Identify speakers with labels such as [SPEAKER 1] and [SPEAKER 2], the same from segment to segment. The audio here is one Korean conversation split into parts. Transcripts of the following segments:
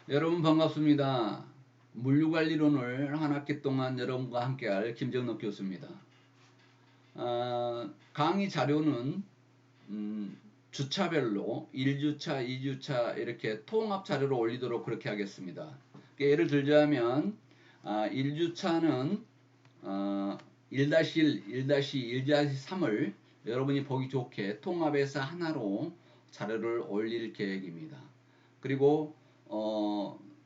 [SPEAKER 1] 여러분 반갑습니다. 물류관리론을 한 학기 동안 여러분과 함께할 김정록 교수입니다. 강의 자료는 주차별로 1주차, 2주차 이렇게 통합 자료로 올리도록 그렇게 하겠습니다. 예를 들자면 1주차는 1-1, 1-2, 1-3을 여러분이 보기 좋게 통합해서 하나로 자료를 올릴 계획입니다. 그리고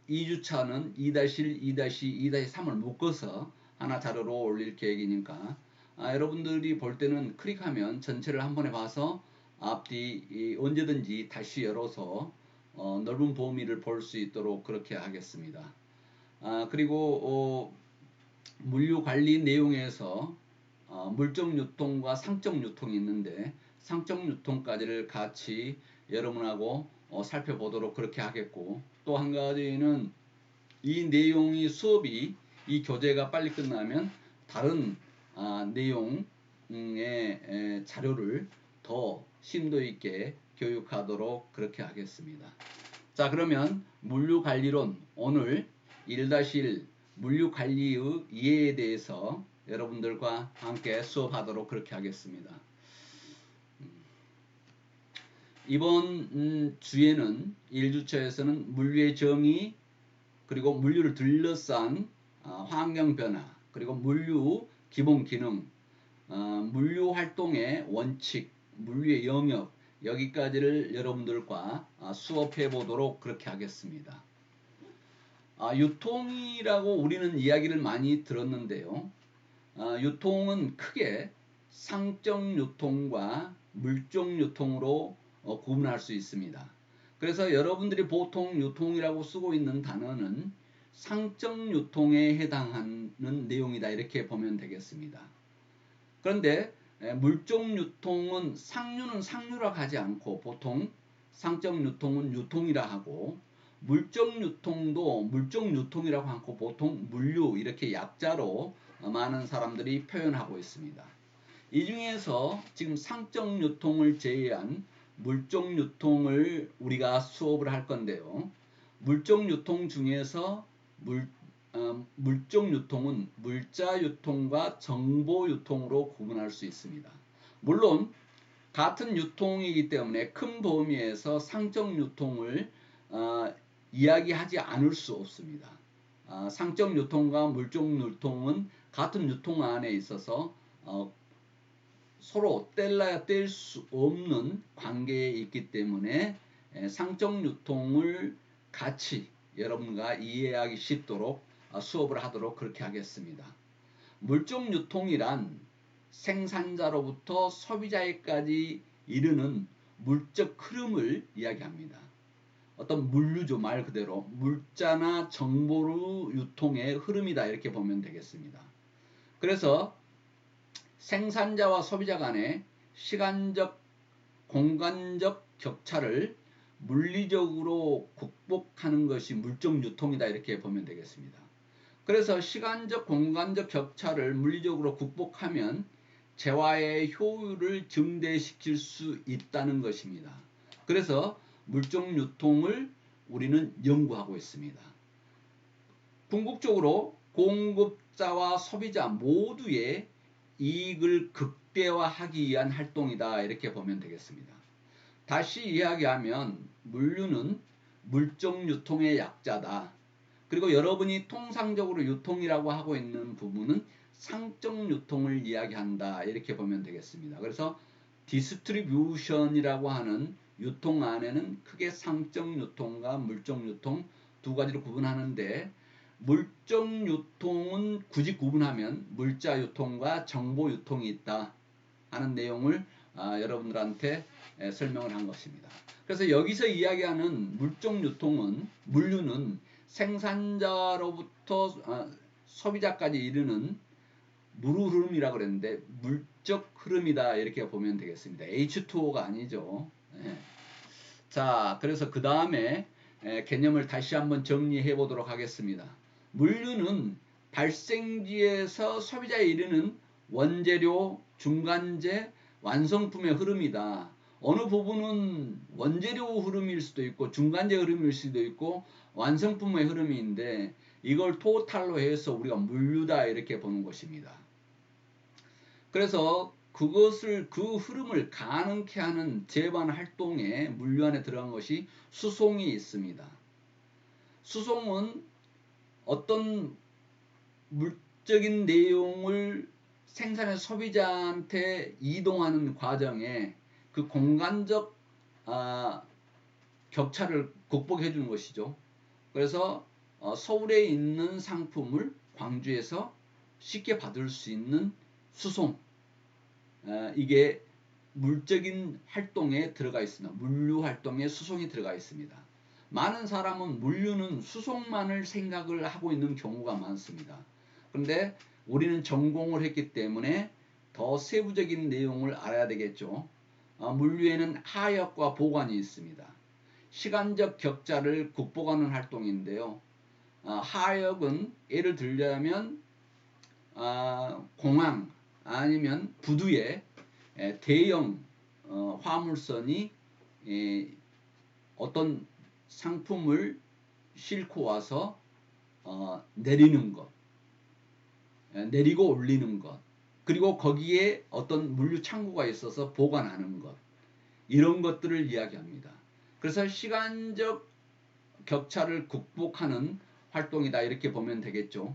[SPEAKER 1] 2주차는 2-1, 2-2, 2-3을 묶어서 하나 자료로 올릴 계획이니까 여러분들이 볼 때는 클릭하면 전체를 한 번에 봐서 앞뒤 언제든지 다시 열어서 넓은 범위를 볼 수 있도록 그렇게 하겠습니다. 그리고 물류 관리 내용에서 물적 유통과 상적 유통이 있는데 상적 유통까지를 같이 여러분하고 살펴보도록 그렇게 하겠고, 또 한 가지는 이 내용이 수업이 이 교재가 빨리 끝나면 다른 내용의 자료를 더 심도 있게 교육하도록 그렇게 하겠습니다. 자, 그러면 물류관리론 오늘 1-1 물류관리의 이해에 대해서 여러분들과 함께 수업하도록 그렇게 하겠습니다. 이번 주에는 1주차에서는 물류의 정의, 그리고 물류를 둘러싼 환경 변화, 그리고 물류 기본 기능, 물류 활동의 원칙, 물류의 영역, 여기까지를 여러분들과 수업해 보도록 그렇게 하겠습니다. 유통이라고 우리는 이야기를 많이 들었는데요. 유통은 크게 상적 유통과 물적 유통으로 구분할 수 있습니다. 그래서 여러분들이 보통 유통이라고 쓰고 있는 단어는 상적 유통에 해당하는 내용이다, 이렇게 보면 되겠습니다. 그런데 물적 유통은 상류는 상류라 하지 않고 보통 상적 유통은 유통이라 하고, 물적 유통도 물적 유통이라고 하고 보통 물류 이렇게 약자로 많은 사람들이 표현하고 있습니다. 이 중에서 지금 상적 유통을 제외한 물적 유통을 우리가 수업을 할 건데요. 물적 유통 중에서 물적 유통은 물자 유통과 정보 유통으로 구분할 수 있습니다. 물론 같은 유통이기 때문에 큰 범위에서 상적 유통을 이야기하지 않을 수 없습니다. 상적 유통과 물적 유통은 같은 유통 안에 있어서 서로 뗄래야 뗄 수 없는 관계에 있기 때문에 상적 유통을 같이 여러분과 이해하기 쉽도록 수업을 하도록 그렇게 하겠습니다. 물적 유통이란 생산자로부터 소비자에까지 이르는 물적 흐름을 이야기합니다. 어떤 물류죠, 말 그대로 물자나 정보로 유통의 흐름이다, 이렇게 보면 되겠습니다. 그래서 생산자와 소비자 간의 시간적, 공간적 격차를 물리적으로 극복하는 것이 물적 유통이다, 이렇게 보면 되겠습니다. 그래서 시간적, 공간적 격차를 물리적으로 극복하면 재화의 효율을 증대시킬 수 있다는 것입니다. 그래서 물적 유통을 우리는 연구하고 있습니다. 궁극적으로 공급자와 소비자 모두의 이익을 극대화하기 위한 활동이다, 이렇게 보면 되겠습니다. 다시 이야기하면 물류는 물적 유통의 약자다. 그리고 여러분이 통상적으로 유통이라고 하고 있는 부분은 상적 유통을 이야기한다, 이렇게 보면 되겠습니다. 그래서 디스트리뷰션이라고 하는 유통 안에는 크게 상적 유통과 물적 유통 두 가지로 구분하는데, 물적 유통은 굳이 구분하면 물자 유통과 정보 유통이 있다 하는 내용을 여러분들한테 설명을 한 것입니다. 그래서 여기서 이야기하는 물적 유통은, 물류는 생산자로부터 소비자까지 이르는 무르 흐름이라고 그랬는데 물적 흐름이다, 이렇게 보면 되겠습니다. H2O가 아니죠. 자, 그래서 그 다음에 개념을 다시 한번 정리해 보도록 하겠습니다. 물류는 발생지에서 소비자에 이르는 원재료, 중간재, 완성품의 흐름이다. 어느 부분은 원재료 흐름일 수도 있고 중간재 흐름일 수도 있고 완성품의 흐름인데 이걸 토탈로 해서 우리가 물류다 이렇게 보는 것입니다. 그래서 그 흐름을 가능케 하는 제반 활동에 물류 안에 들어간 것이 수송이 있습니다. 수송은 어떤 물적인 내용을 생산의 소비자한테 이동하는 과정에 그 공간적 격차를 극복해 주는 것이죠. 그래서 서울에 있는 상품을 광주에서 쉽게 받을 수 있는 수송, 이게 물적인 활동에 들어가 있습니다. 물류 활동에 수송이 들어가 있습니다. 많은 사람은 물류는 수송만을 생각을 하고 있는 경우가 많습니다. 그런데 우리는 전공을 했기 때문에 더 세부적인 내용을 알아야 되겠죠. 물류에는 하역과 보관이 있습니다. 시간적 격차를 극복하는 활동인데요. 하역은 예를 들자면 공항 아니면 부두에 대형 화물선이 어떤 상품을 싣고 와서 내리는 것, 내리고 올리는 것, 그리고 거기에 어떤 물류 창고가 있어서 보관하는 것, 이런 것들을 이야기합니다. 그래서 시간적 격차를 극복하는 활동이다 이렇게 보면 되겠죠.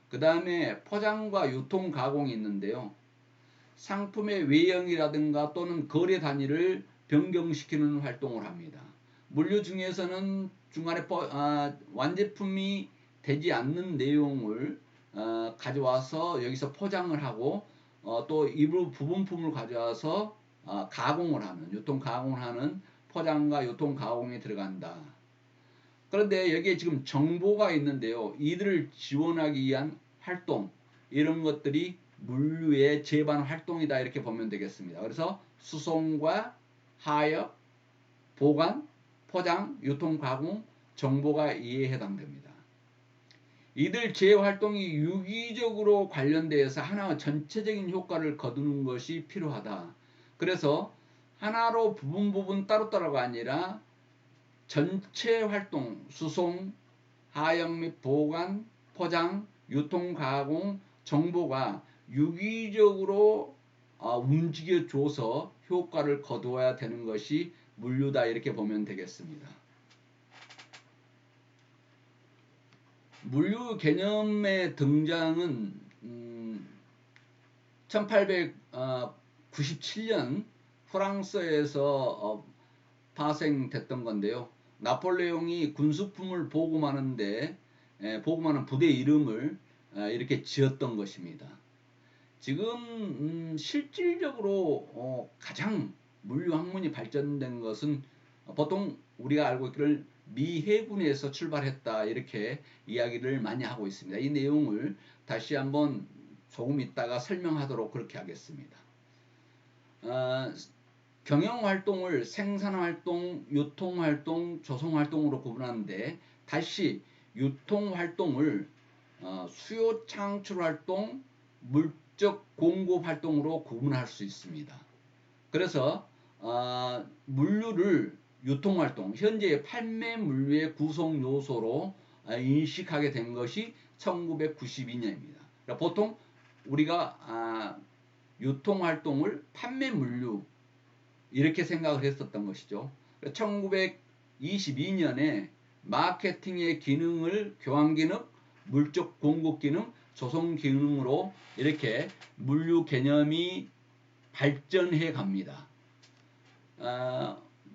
[SPEAKER 1] 그 다음에 포장과 유통 가공이 있는데요. 상품의 외형이라든가 또는 거래 단위를 변경시키는 활동을 합니다. 물류 중에서는 중간에 완제품이 되지 않는 내용을 가져와서 여기서 포장을 하고 또 일부 부분품을 가져와서 가공을 하는, 유통 가공을 하는 포장과 유통 가공에 들어간다. 그런데 여기에 지금 정보가 있는데요. 이들을 지원하기 위한 활동, 이런 것들이 물류의 제반 활동이다 이렇게 보면 되겠습니다. 그래서 수송과 하역, 보관, 포장, 유통, 가공, 정보가 이에 해당됩니다. 이들 재활동이 유기적으로 관련되어서 하나 전체적인 효과를 거두는 것이 필요하다. 그래서 하나로 부분 따로따로가 아니라 전체 활동, 수송, 하역 및 보관, 포장, 유통, 가공, 정보가 유기적으로 움직여줘서 효과를 거두어야 되는 것이 물류다 이렇게 보면 되겠습니다. 물류 개념의 등장은 1897년 프랑스에서 파생됐던 건데요. 나폴레옹이 군수품을 보고하는 부대 이름을 이렇게 지었던 것입니다. 지금 실질적으로 가장 물류 학문이 발전된 것은 보통 우리가 알고 있기를 미 해군에서 출발했다 이렇게 이야기를 많이 하고 있습니다. 이 내용을 다시 한번 조금 있다가 설명하도록 그렇게 하겠습니다. 경영활동을 생산활동, 유통활동, 조성활동으로 구분하는데 다시 유통활동을 수요 창출활동, 물적 공급활동으로 구분할 수 있습니다. 그래서 물류를 유통활동, 현재의 판매 물류의 구성 요소로 인식하게 된 것이 1992년입니다. 그러니까 보통 우리가 유통활동을 판매 물류 이렇게 생각을 했었던 것이죠. 1922년에 마케팅의 기능을 교환 기능, 물적 공급 기능, 조성 기능으로 이렇게 물류 개념이 발전해 갑니다.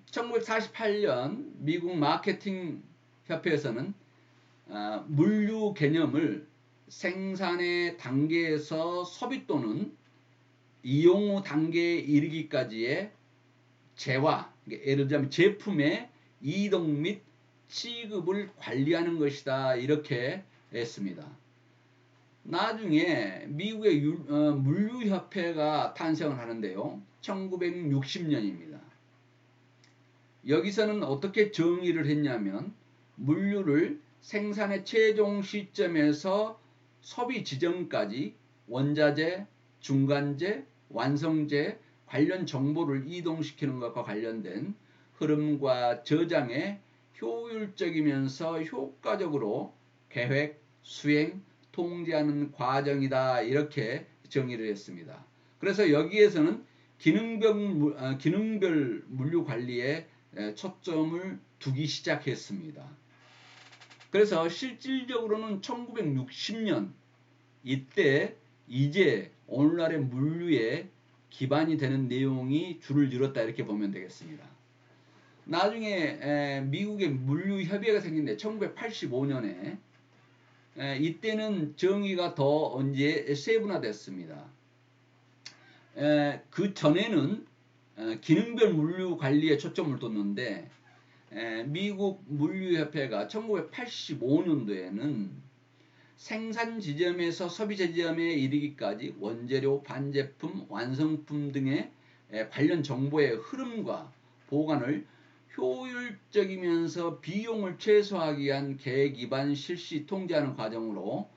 [SPEAKER 1] 1948년 미국 마케팅 협회에서는 물류 개념을 생산의 단계에서 소비 또는 이용 후 단계에 이르기까지의 재화, 예를 들자면 제품의 이동 및 취급을 관리하는 것이다 이렇게 했습니다. 나중에 미국의 물류협회가 탄생을 하는데요. 1960년입니다. 여기서는 어떻게 정의를 했냐면 물류를 생산의 최종 시점에서 소비 지점까지 원자재, 중간재, 완성재, 관련 정보를 이동시키는 것과 관련된 흐름과 저장에 효율적이면서 효과적으로 계획, 수행, 통제하는 과정이다. 이렇게 정의를 했습니다. 그래서 여기에서는 기능별 물류 관리에 초점을 두기 시작했습니다. 그래서 실질적으로는 1960년 이때 이제 오늘날의 물류에 기반이 되는 내용이 줄을 이뤘다 이렇게 보면 되겠습니다. 나중에 미국의 물류협의회가 생긴데 1985년에 이때는 정의가 더 이제 세분화됐습니다. 그 전에는 기능별 물류 관리에 초점을 뒀는데 미국 물류협회가 1985년도에는 생산 지점에서 소비 지점에 이르기까지 원재료, 반제품, 완성품 등의 관련 정보의 흐름과 보관을 효율적이면서 비용을 최소화하기 위한 계획 기반 실시 통제하는 과정으로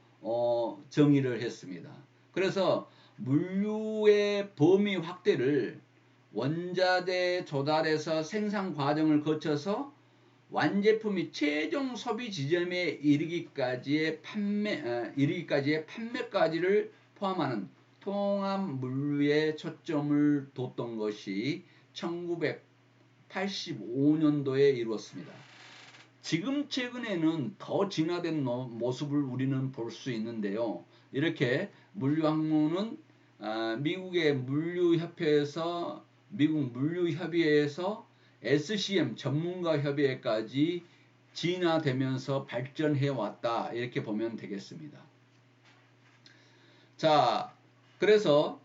[SPEAKER 1] 정의를 했습니다. 그래서 물류의 범위 확대를 원자재 조달에서 생산 과정을 거쳐서 완제품이 최종 소비 지점에 이르기까지의 판매까지를 포함하는 통합 물류에 초점을 뒀던 것이 1985년도에 이루었습니다. 지금 최근에는 더 진화된 모습을 우리는 볼 수 있는데요. 이렇게 물류학문은 미국의 물류협회에서 미국 물류협의회에서 SCM 전문가협의회까지 진화되면서 발전해 왔다 이렇게 보면 되겠습니다. 자, 그래서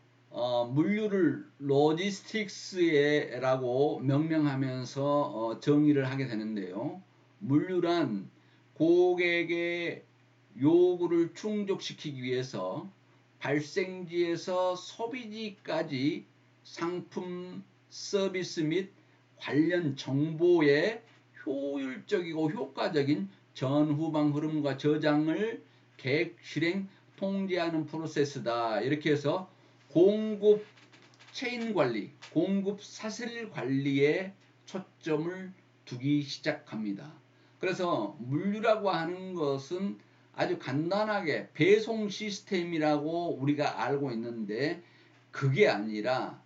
[SPEAKER 1] 물류를 로지스틱스라고 명명하면서 정의를 하게 되는데요. 물류란 고객의 요구를 충족시키기 위해서 발생지에서 소비지까지 상품, 서비스 및 관련 정보의 효율적이고 효과적인 전후방 흐름과 저장을 계획, 실행, 통제하는 프로세스다. 이렇게 해서 공급 체인 관리, 공급 사슬 관리에 초점을 두기 시작합니다. 그래서 물류라고 하는 것은 아주 간단하게 배송 시스템이라고 우리가 알고 있는데 그게 아니라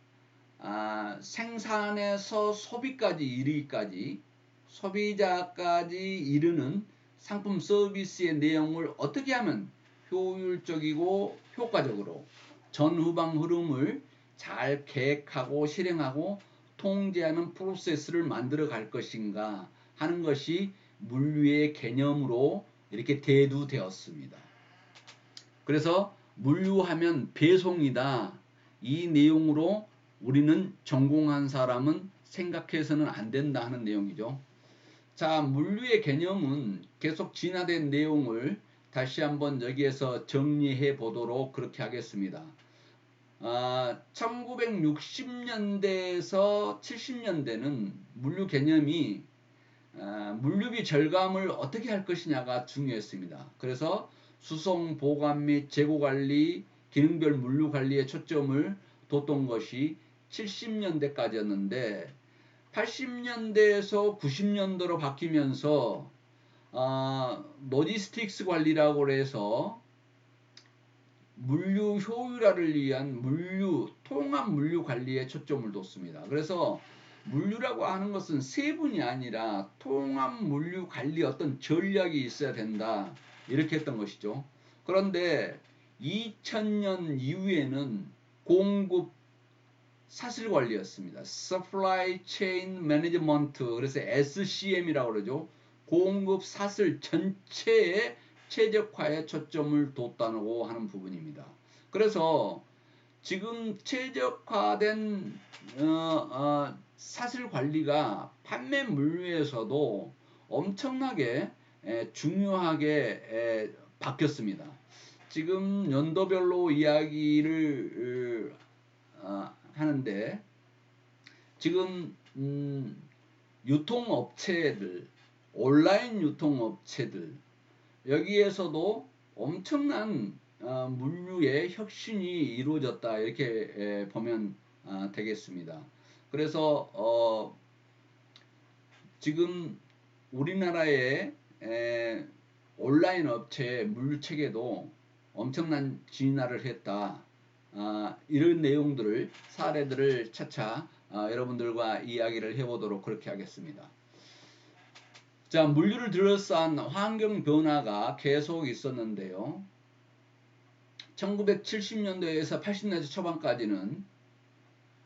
[SPEAKER 1] 생산에서 소비까지 이르기까지 소비자까지 이르는 상품 서비스의 내용을 어떻게 하면 효율적이고 효과적으로 전후방 흐름을 잘 계획하고 실행하고 통제하는 프로세스를 만들어 갈 것인가 하는 것이 물류의 개념으로 이렇게 대두되었습니다. 그래서 물류하면 배송이다. 이 내용으로 우리는 전공한 사람은 생각해서는 안 된다 하는 내용이죠. 자, 물류의 개념은 계속 진화된 내용을 다시 한번 여기에서 정리해 보도록 그렇게 하겠습니다. 1960년대에서 70년대는 물류 개념이 물류비 절감을 어떻게 할 것이냐가 중요했습니다. 그래서 수송, 보관 및 재고 관리, 기능별 물류 관리에 초점을 뒀던 것이 70년대까지였는데 80년대에서 90년대로 바뀌면서 로지스틱스 관리라고 해서 물류 효율화를 위한 통합 물류 관리에 초점을 뒀습니다. 그래서 물류라고 하는 것은 세분이 아니라 통합 물류 관리 어떤 전략이 있어야 된다. 이렇게 했던 것이죠. 그런데 2000년 이후에는 공급 사슬 관리였습니다. Supply Chain Management, 그래서 SCM이라고 그러죠. 공급 사슬 전체의 최적화에 초점을 뒀다고 하는 부분입니다. 그래서 지금 최적화된 사슬 관리가 판매 물류에서도 엄청나게 중요하게 바뀌었습니다. 지금 연도별로 이야기를 하는데 지금 유통업체들, 온라인 유통업체들 여기에서도 엄청난 물류의 혁신이 이루어졌다 이렇게 보면 되겠습니다. 그래서 지금 우리나라의 온라인 업체 물류 체계도 엄청난 진화를 했다. 이런 내용들을 사례들을 차차 여러분들과 이야기를 해보도록 그렇게 하겠습니다. 자, 물류를 둘러싼 환경 변화가 계속 있었는데요. 1970년대에서 80년대 초반까지는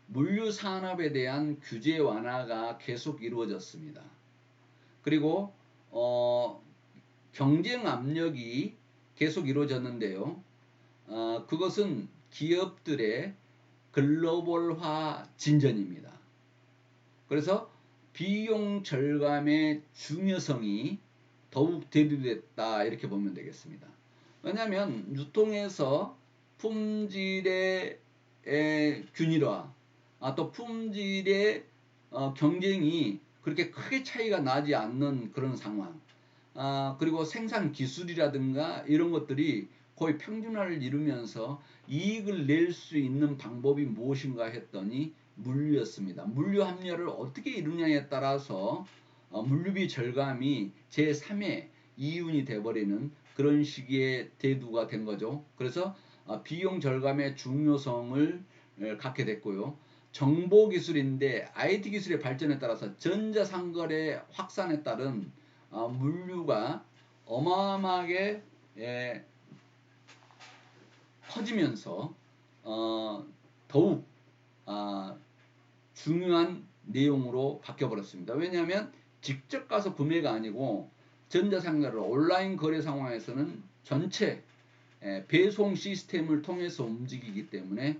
[SPEAKER 1] 물류 산업에 대한 규제 완화가 계속 이루어졌습니다. 그리고 경쟁 압력이 계속 이루어졌는데요. 그것은 기업들의 글로벌화 진전입니다. 그래서 비용 절감의 중요성이 더욱 대두됐다 이렇게 보면 되겠습니다. 왜냐하면 유통에서 품질의 균일화, 또 품질의 경쟁이 그렇게 크게 차이가 나지 않는 그런 상황, 그리고 생산 기술이라든가 이런 것들이 거의 평준화를 이루면서 이익을 낼 수 있는 방법이 무엇인가 했더니 물류였습니다. 물류 합리화를 어떻게 이루냐에 따라서 물류비 절감이 제3의 이윤이 돼버리는 그런 시기의 대두가 된 거죠. 그래서 비용 절감의 중요성을 갖게 됐고요. 정보기술인데 IT 기술의 발전에 따라서 전자상거래 확산에 따른 물류가 어마어마하게 커지면서 더욱 중요한 내용으로 바뀌어버렸습니다. 왜냐하면 직접 가서 구매가 아니고 전자상거래 온라인 거래 상황에서는 전체 배송 시스템을 통해서 움직이기 때문에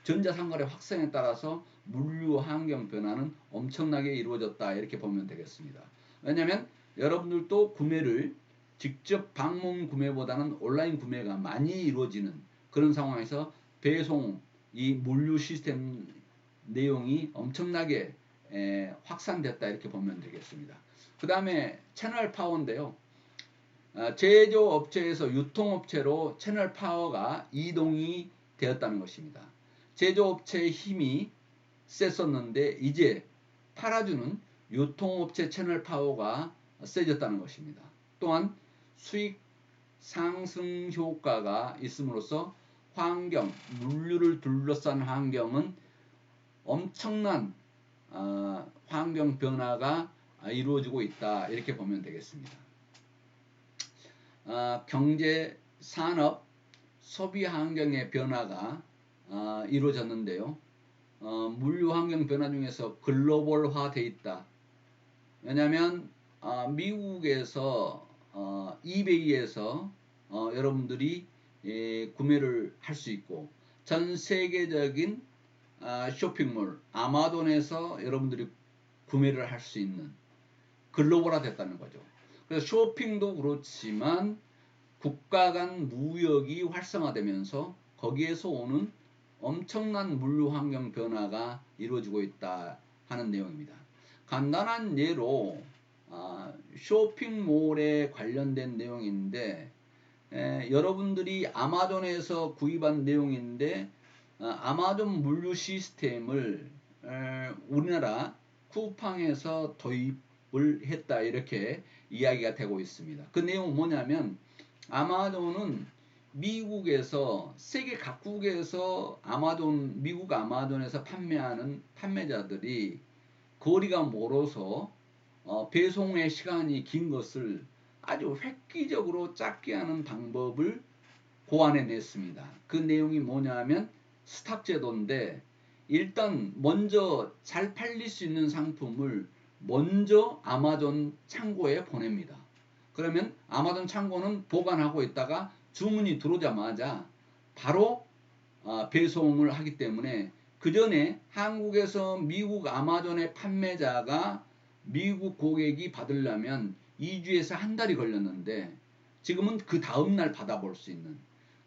[SPEAKER 1] 전자상거래 확산에 따라서 물류 환경 변화는 엄청나게 이루어졌다 이렇게 보면 되겠습니다. 왜냐하면 여러분들도 구매를 직접 방문 구매보다는 온라인 구매가 많이 이루어지는 그런 상황에서 배송 이 물류 시스템 내용이 엄청나게 확산됐다 이렇게 보면 되겠습니다. 그 다음에 채널 파워인데요. 제조업체에서 유통업체로 채널 파워가 이동이 되었다는 것입니다. 제조업체의 힘이 셌었는데 이제 팔아주는 유통업체 채널 파워가 세졌다는 것입니다. 또한 수익 상승 효과가 있음으로써 환경, 물류를 둘러싼 환경은 엄청난 환경 변화가 이루어지고 있다 이렇게 보면 되겠습니다. 경제, 산업, 소비 환경의 변화가 이루어졌는데요. 물류 환경 변화 중에서 글로벌화 돼 있다. 왜냐하면 미국에서 이베이에서 여러분들이 구매를 할 수 있고 전 세계적인 쇼핑몰 아마존에서 여러분들이 구매를 할 수 있는 글로벌화 됐다는 거죠. 그래서 쇼핑도 그렇지만 국가 간 무역이 활성화되면서 거기에서 오는 엄청난 물류 환경 변화가 이루어지고 있다 하는 내용입니다. 간단한 예로 쇼핑몰에 관련된 내용인데 여러분들이 아마존에서 구입한 내용인데 아마존 물류 시스템을 우리나라 쿠팡에서 도입을 했다 이렇게 이야기가 되고 있습니다. 그 내용은 뭐냐면 아마존은 미국에서 세계 각국에서 미국 아마존에서 판매하는 판매자들이 거리가 멀어서 배송의 시간이 긴 것을 아주 획기적으로 짧게 하는 방법을 고안해 냈습니다. 그 내용이 뭐냐면 스탁 제도인데 일단 먼저 잘 팔릴 수 있는 상품을 먼저 아마존 창고에 보냅니다. 그러면 아마존 창고는 보관하고 있다가 주문이 들어오자마자 바로 배송을 하기 때문에 그 전에 한국에서 미국 아마존의 판매자가 미국 고객이 받으려면 2주에서 한 달이 걸렸는데 지금은 그 다음날 받아볼 수 있는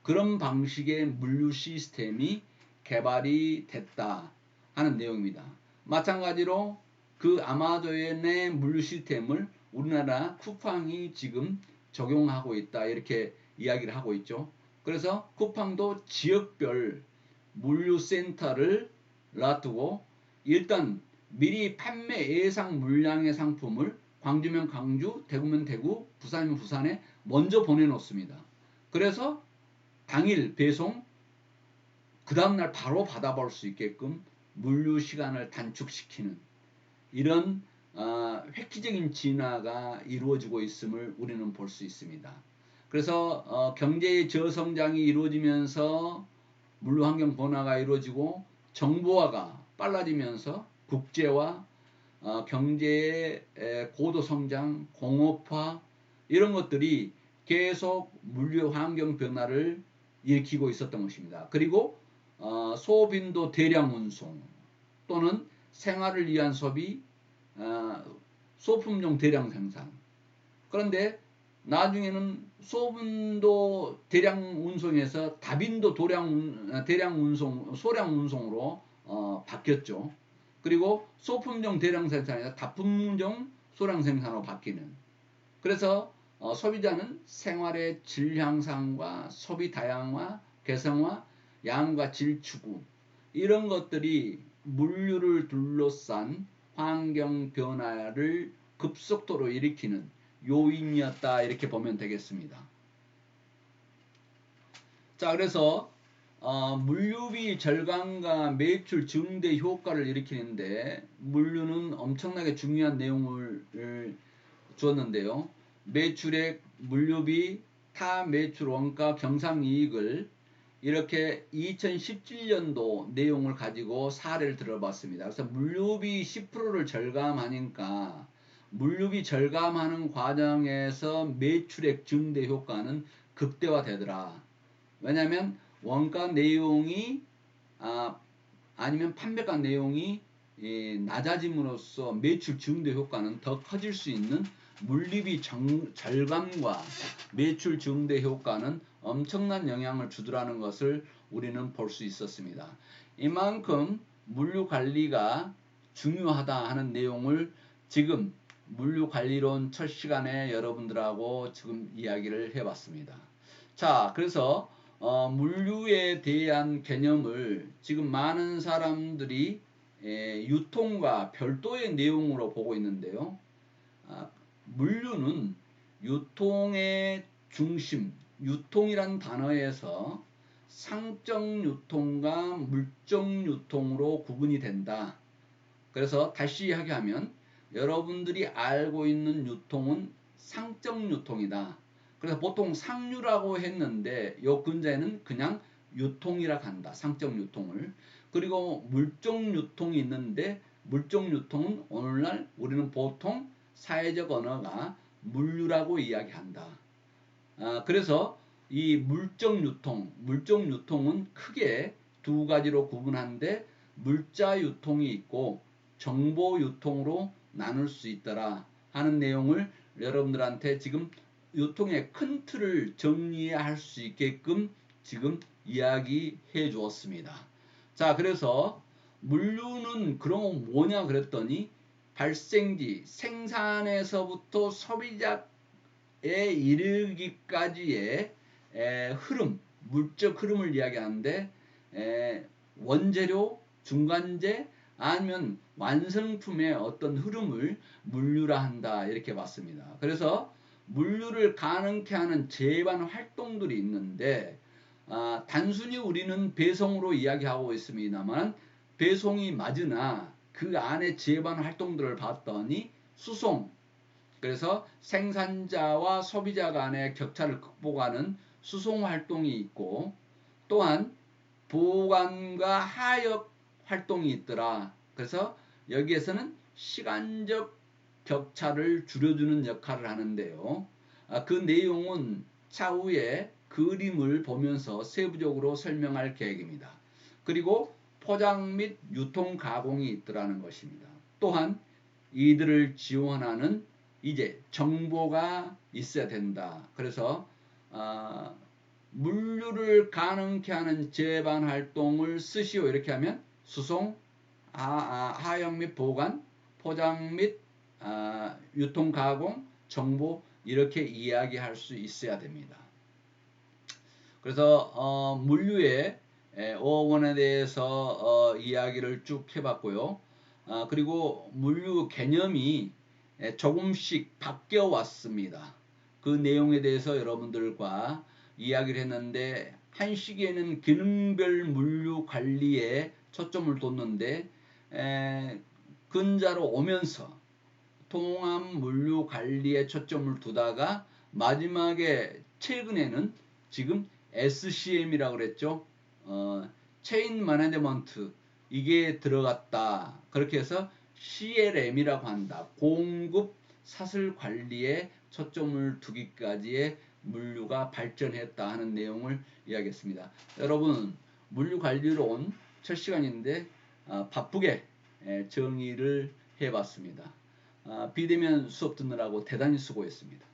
[SPEAKER 1] 그런 방식의 물류 시스템이 개발이 됐다 하는 내용입니다. 마찬가지로 그 아마존의 물류 시스템을 우리나라 쿠팡이 지금 적용하고 있다 이렇게 이야기를 하고 있죠. 그래서 쿠팡도 지역별 물류센터를 놔두고 일단 미리 판매 예상 물량의 상품을 광주면 광주, 대구면 대구, 부산이면 부산에 먼저 보내놓습니다. 그래서 당일 배송, 그 다음날 바로 받아볼 수 있게끔 물류 시간을 단축시키는 이런 획기적인 진화가 이루어지고 있음을 우리는 볼 수 있습니다. 그래서 경제의 저성장이 이루어지면서 물류환경 변화가 이루어지고 정보화가 빨라지면서 국제화, 경제의 고도성장, 공업화 이런 것들이 계속 물류환경 변화를 일으키고 있었던 것입니다. 그리고 소빈도 대량 운송 또는 생활을 위한 소비, 소품종 대량 생산. 그런데 나중에는 소분도 대량 운송에서 다빈도 대량 운송, 소량 운송으로 바뀌었죠. 그리고 소품종 대량 생산에서 다품종 소량 생산으로 바뀌는. 그래서 소비자는 생활의 질 향상과 소비 다양화, 개성화, 양과 질 추구 이런 것들이 물류를 둘러싼 환경 변화를 급속도로 일으키는 요인이었다 이렇게 보면 되겠습니다. 자, 그래서 물류비 절감과 매출 증대 효과를 일으키는데 물류는 엄청나게 중요한 내용을 주었는데요. 매출액, 물류비, 타 매출 원가, 경상이익을 이렇게 2017년도 내용을 가지고 사례를 들어봤습니다. 그래서 물류비 10%를 절감하니까 물류비 절감하는 과정에서 매출액 증대 효과는 극대화되더라. 왜냐하면 원가 내용이 아니면 판매가 내용이 낮아짐으로써 매출 증대 효과는 더 커질 수 있는 물류비 절감과 매출 증대 효과는 엄청난 영향을 주더라는 것을 우리는 볼 수 있었습니다. 이만큼 물류 관리가 중요하다 하는 내용을 지금 물류관리론 첫 시간에 여러분들하고 지금 이야기를 해봤습니다. 자, 그래서 물류에 대한 개념을 지금 많은 사람들이 유통과 별도의 내용으로 보고 있는데요. 물류는 유통의 중심, 유통이란 단어에서 상적 유통과 물적 유통으로 구분이 된다. 그래서 다시 이야기하면 여러분들이 알고 있는 유통은 상적 유통이다. 그래서 보통 상류라고 했는데 요 근자에는 그냥 유통이라 한다. 상적 유통을. 그리고 물적 유통이 있는데 물적 유통은 오늘날 우리는 보통 사회적 언어가 물류라고 이야기한다. 그래서 이 물적 유통은 크게 두 가지로 구분하는데 물자 유통이 있고 정보 유통으로 나눌 수 있더라 하는 내용을 여러분들한테 지금 유통의 큰 틀을 정리할 수 있게끔 지금 이야기해 주었습니다. 자, 그래서 물류는 그럼 뭐냐 그랬더니 발생지 생산에서부터 소비자에 이르기까지의 흐름, 물적 흐름을 이야기하는데 원재료, 중간재 아니면 완성품의 어떤 흐름을 물류라 한다 이렇게 봤습니다. 그래서 물류를 가능케 하는 제반 활동들이 있는데 단순히 우리는 배송으로 이야기하고 있습니다만 배송이 맞으나 그 안에 제반 활동들을 봤더니 수송, 그래서 생산자와 소비자 간의 격차를 극복하는 수송 활동이 있고 또한 보관과 하역 활동이 있더라. 그래서 여기에서는 시간적 격차를 줄여주는 역할을 하는데요. 그 내용은 차후에 그림을 보면서 세부적으로 설명할 계획입니다. 그리고 포장 및 유통 가공이 있더라는 것입니다. 또한 이들을 지원하는 이제 정보가 있어야 된다. 그래서 물류를 가능케 하는 제반 활동을 쓰시오 이렇게 하면 수송, 하역 및 보관, 포장 및 유통 가공, 정보 이렇게 이야기할 수 있어야 됩니다. 그래서 물류의 어원에 대해서 이야기를 쭉 해봤고요. 그리고 물류 개념이 조금씩 바뀌어 왔습니다. 그 내용에 대해서 여러분들과 이야기를 했는데, 한 시기에는 기능별 물류 관리에 초점을 뒀는데 근자로 오면서 통합 물류 관리에 초점을 두다가 마지막에 최근에는 지금 SCM이라고 그랬죠. 체인 매니지먼트 이게 들어갔다. 그렇게 해서 CLM이라고 한다. 공급 사슬 관리에 초점을 두기까지의 물류가 발전했다 하는 내용을 이야기했습니다. 여러분, 물류 관리론 첫 시간인데 바쁘게 정의를 해봤습니다. 비대면 수업 듣느라고 대단히 수고했습니다.